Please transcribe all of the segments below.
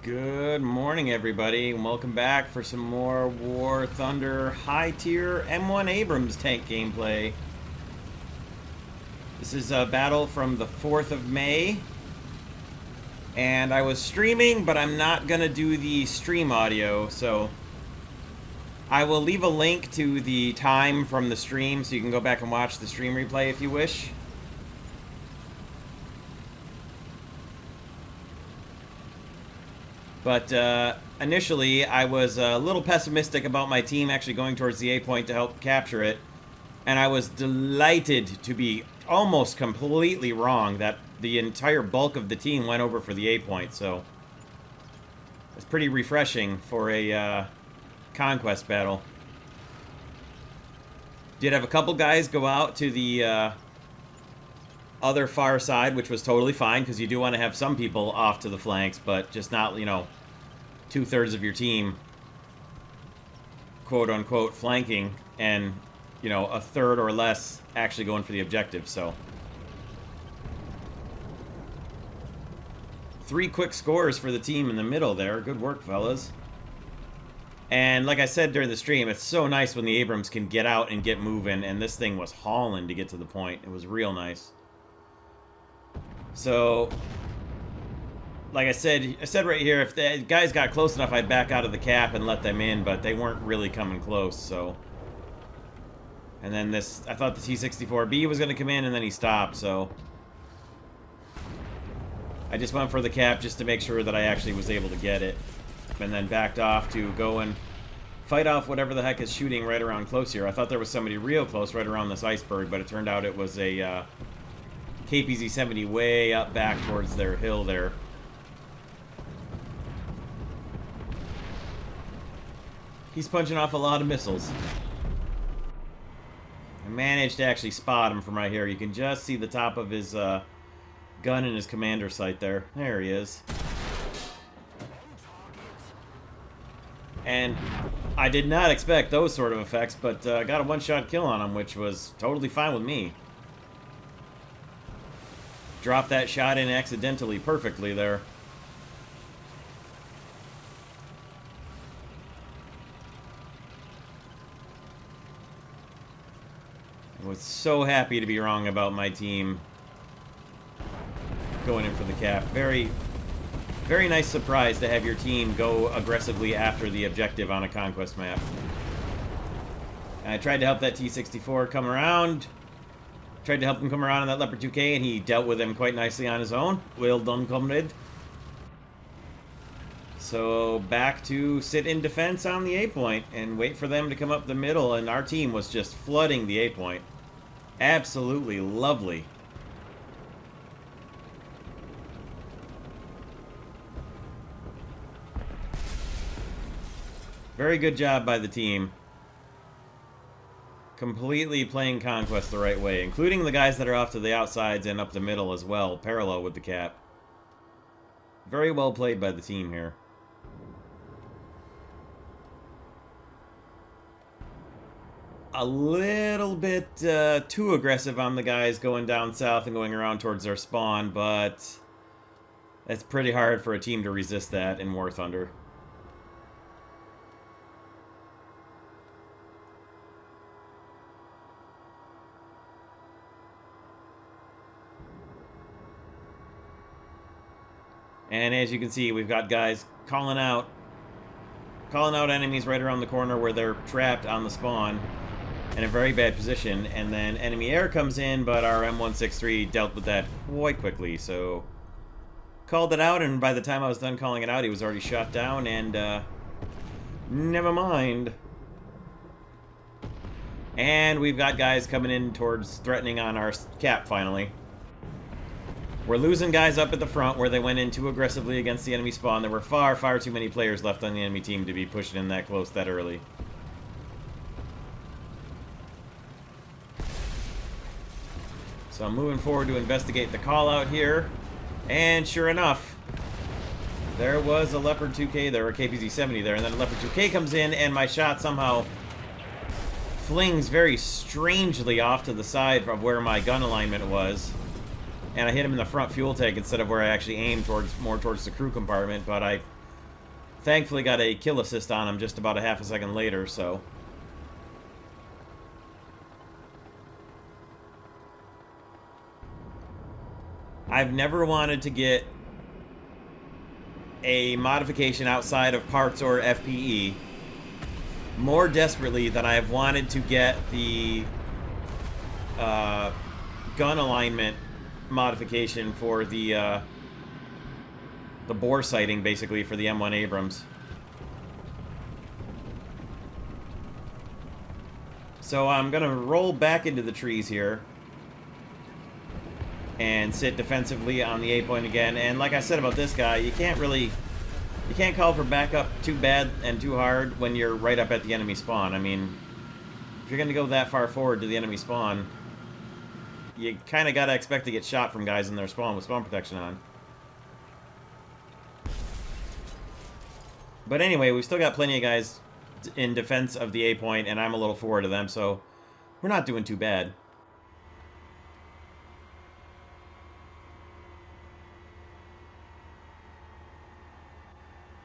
Good morning, everybody, and welcome back for some more War Thunder high-tier M1 Abrams tank gameplay. This is a battle from the 4th of May, and I was streaming, but I'm not going to do the stream audio, so I will leave a link to the time from the stream so you can go back and watch the stream replay if you wish. But initially, I was a little pessimistic about my team actually going towards the A point to help capture it. And I was delighted to be almost completely wrong that the entire bulk of the team went over for the A point. So it's pretty refreshing for a conquest battle. Did have a couple guys go out to the other far side, which was totally fine, because you do want to have some people off to the flanks, but just not, you know, 2/3 of your team, quote-unquote, flanking, and, you know, a third or less actually going for the objective, so. 3 quick scores for the team in the middle there. Good work, fellas. And like I said during the stream, it's so nice when the Abrams can get out and get moving, and this thing was hauling to get to the point. It was real nice. So, like I said right here, if the guys got close enough, I'd back out of the cap and let them in, but they weren't really coming close, so. And then this, I thought the T-64B was going to come in, and then he stopped, so. I just went for the cap just to make sure that I actually was able to get it. And then backed off to go and fight off whatever the heck is shooting right around close here. I thought there was somebody real close right around this iceberg, but it turned out it was a KPZ-70 way up back towards their hill there. He's punching off a lot of missiles. I managed to actually spot him from right here. You can just see the top of his gun in his commander sight there. There he is. And I did not expect those sort of effects, but got a one-shot kill on him, which was totally fine with me. Dropped that shot in accidentally perfectly there. I was so happy to be wrong about my team going in for the cap. Very, very nice surprise to have your team go aggressively after the objective on a conquest map. And I tried to help that T-64 come around. Tried to help him come around on that Leopard 2K, and he dealt with him quite nicely on his own. Well done, comrade. So back to sit in defense on the A point and wait for them to come up the middle, and our team was just flooding the A point. Absolutely lovely. Very good job by the team. Completely playing conquest the right way, including the guys that are off to the outsides and up the middle as well, parallel with the cap. Very well played by the team here. A little bit too aggressive on the guys going down south and going around towards their spawn, but it's pretty hard for a team to resist that in War Thunder. And as you can see, we've got guys calling out enemies right around the corner where they're trapped on the spawn in a very bad position, and then enemy air comes in, but our M163 dealt with that quite quickly, so called it out, and by the time I was done calling it out, he was already shot down, and never mind. And we've got guys coming in towards threatening on our cap finally. We're losing guys up at the front where they went in too aggressively against the enemy spawn. There were far, far too many players left on the enemy team to be pushing in that close that early. So I'm moving forward to investigate the call out here. And sure enough, there was a Leopard 2K there, a KPZ-70 there, and then a Leopard 2K comes in, and my shot somehow flings very strangely off to the side of where my gun alignment was. And I hit him in the front fuel tank instead of where I actually aimed towards, more towards the crew compartment, but I Thankfully got a kill assist on him just about a half a second later, so... I've never wanted to get a modification outside of parts or FPE more desperately than I have wanted to get the gun alignment modification for the bore sighting, basically, for the M1 Abrams. So I'm gonna roll back into the trees here and sit defensively on the A point again. And like I said about this guy, you can't call for backup too bad and too hard when you're right up at the enemy spawn. I mean, if you're gonna go that far forward to the enemy spawn, you kind of gotta expect to get shot from guys in their spawn with spawn protection on. But anyway, we've still got plenty of guys in defense of the A point, and I'm a little forward of them, so we're not doing too bad.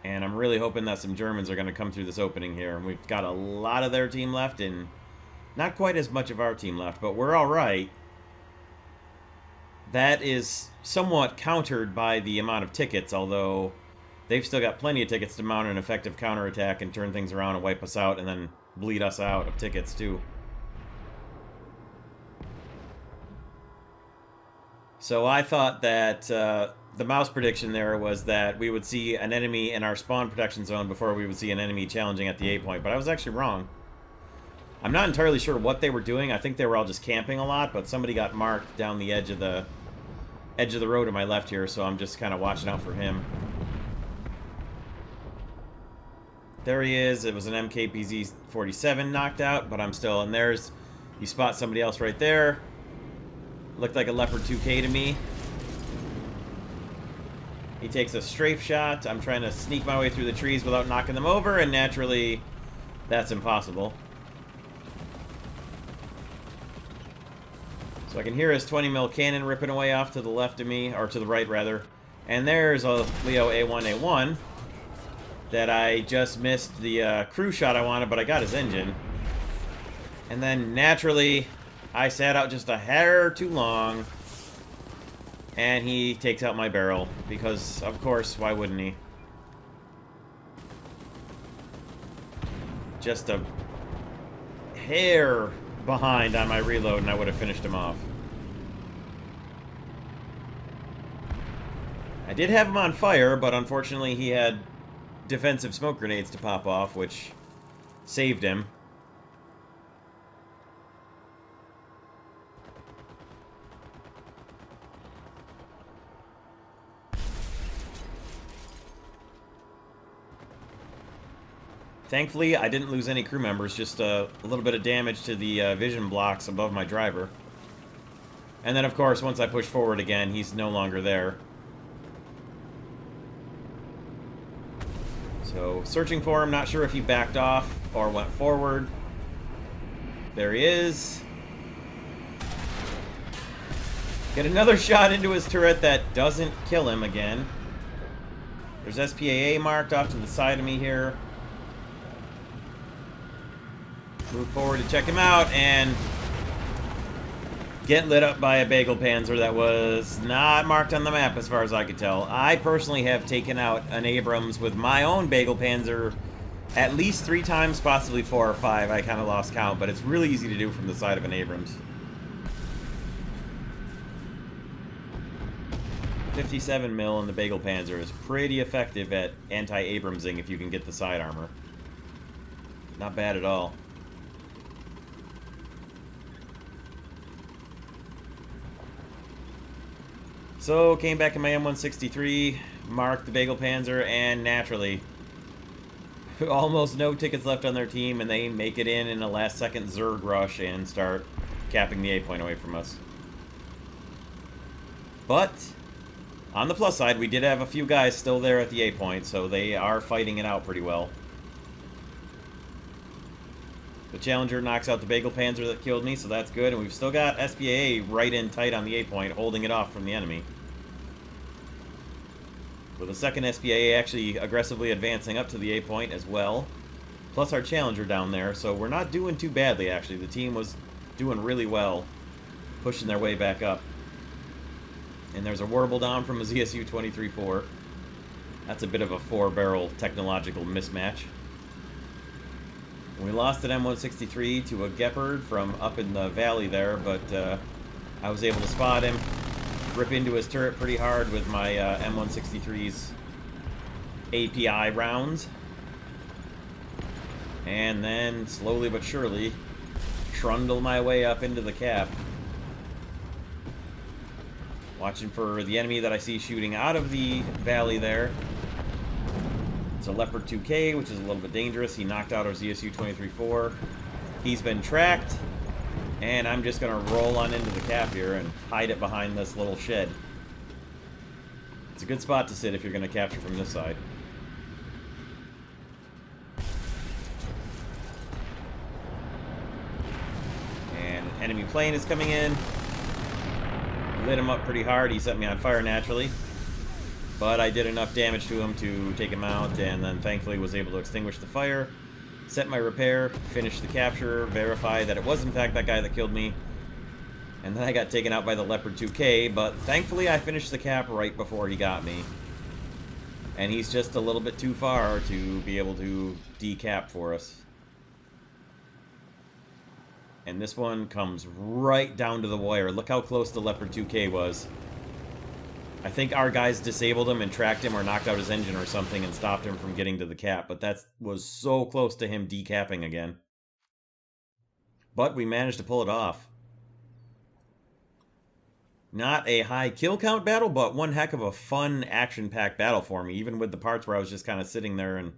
And I'm really hoping that some Germans are going to come through this opening here. We've got a lot of their team left, and not quite as much of our team left, but we're all right. That is somewhat countered by the amount of tickets, although they've still got plenty of tickets to mount an effective counterattack and turn things around and wipe us out and then bleed us out of tickets, too. So I thought that the mouse prediction there was that we would see an enemy in our spawn protection zone before we would see an enemy challenging at the A point, but I was actually wrong. I'm not entirely sure what they were doing. I think they were all just camping a lot, but somebody got marked down the edge of the road to my left here, so I'm just kind of watching out for him. There he is. It was an MKPZ-47 knocked out, but I'm still... And there's... You spot somebody else right there. Looked like a Leopard 2K to me. He takes a strafe shot. I'm trying to sneak my way through the trees without knocking them over, and naturally, that's impossible. So I can hear his 20mm cannon ripping away off to the left of me, or to the right, rather. And there's a Leo A1A1 that I just missed the crew shot I wanted, but I got his engine. And then, naturally, I sat out just a hair too long, and he takes out my barrel, because, of course, why wouldn't he? Just a hair behind on my reload, and I would have finished him off. I did have him on fire, but unfortunately he had defensive smoke grenades to pop off, which saved him. Thankfully, I didn't lose any crew members, just a little bit of damage to the vision blocks above my driver. And then, of course, once I push forward again, he's no longer there. So, searching for him, not sure if he backed off or went forward. There he is. Get another shot into his turret that doesn't kill him again. There's SPAA marked off to the side of me here. Move forward to check him out and get lit up by a Bagel Panzer that was not marked on the map as far as I could tell. I personally have taken out an Abrams with my own Bagel Panzer at least 3 times, possibly 4 or 5. I kind of lost count, but it's really easy to do from the side of an Abrams. 57mm in the Bagel Panzer is pretty effective at anti-Abramsing if you can get the side armor. Not bad at all. So, came back in my M163, marked the Bagel Panzer, and naturally, almost no tickets left on their team, and they make it in a last-second Zerg rush and start capping the A point away from us. But, on the plus side, we did have a few guys still there at the A point, so they are fighting it out pretty well. The Challenger knocks out the Bagel Panzer that killed me, so that's good, and we've still got SPAA right in tight on the A point, holding it off from the enemy. With the second SPA actually aggressively advancing up to the A point as well. Plus our Challenger down there, so we're not doing too badly, actually. The team was doing really well, pushing their way back up. And there's a Warble down from a ZSU 23-4. That's a bit of a 4-barrel technological mismatch. We lost an M163 to a Gepard from up in the valley there, but I was able to spot him, rip into his turret pretty hard with my M163's API rounds. And then, slowly but surely, trundle my way up into the cap. Watching for the enemy that I see shooting out of the valley there. It's a Leopard 2K, which is a little bit dangerous. He knocked out our ZSU 23-4. He's been tracked, and I'm just going to roll on into the cap here and hide it behind this little shed. It's a good spot to sit if you're going to capture from this side. And an enemy plane is coming in. Lit him up pretty hard. He set me on fire naturally. But I did enough damage to him to take him out, and then thankfully was able to extinguish the fire, set my repair, finish the capture, verify that it was in fact that guy that killed me, and then I got taken out by the Leopard 2K, but thankfully I finished the cap right before he got me. And he's just a little bit too far to be able to decap for us. And this one comes right down to the wire. Look how close the Leopard 2K was. I think our guys disabled him and tracked him or knocked out his engine or something and stopped him from getting to the cap, but that was so close to him decapping again. But we managed to pull it off. Not a high kill count battle, but one heck of a fun, action-packed battle for me, even with the parts where I was just kind of sitting there and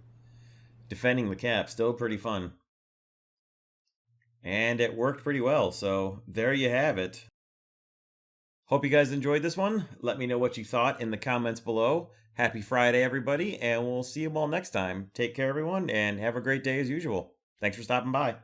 defending the cap. Still pretty fun. And it worked pretty well, so there you have it. Hope you guys enjoyed this one. Let me know what you thought in the comments below. Happy Friday, everybody, and we'll see you all next time. Take care, everyone, and have a great day as usual. Thanks for stopping by.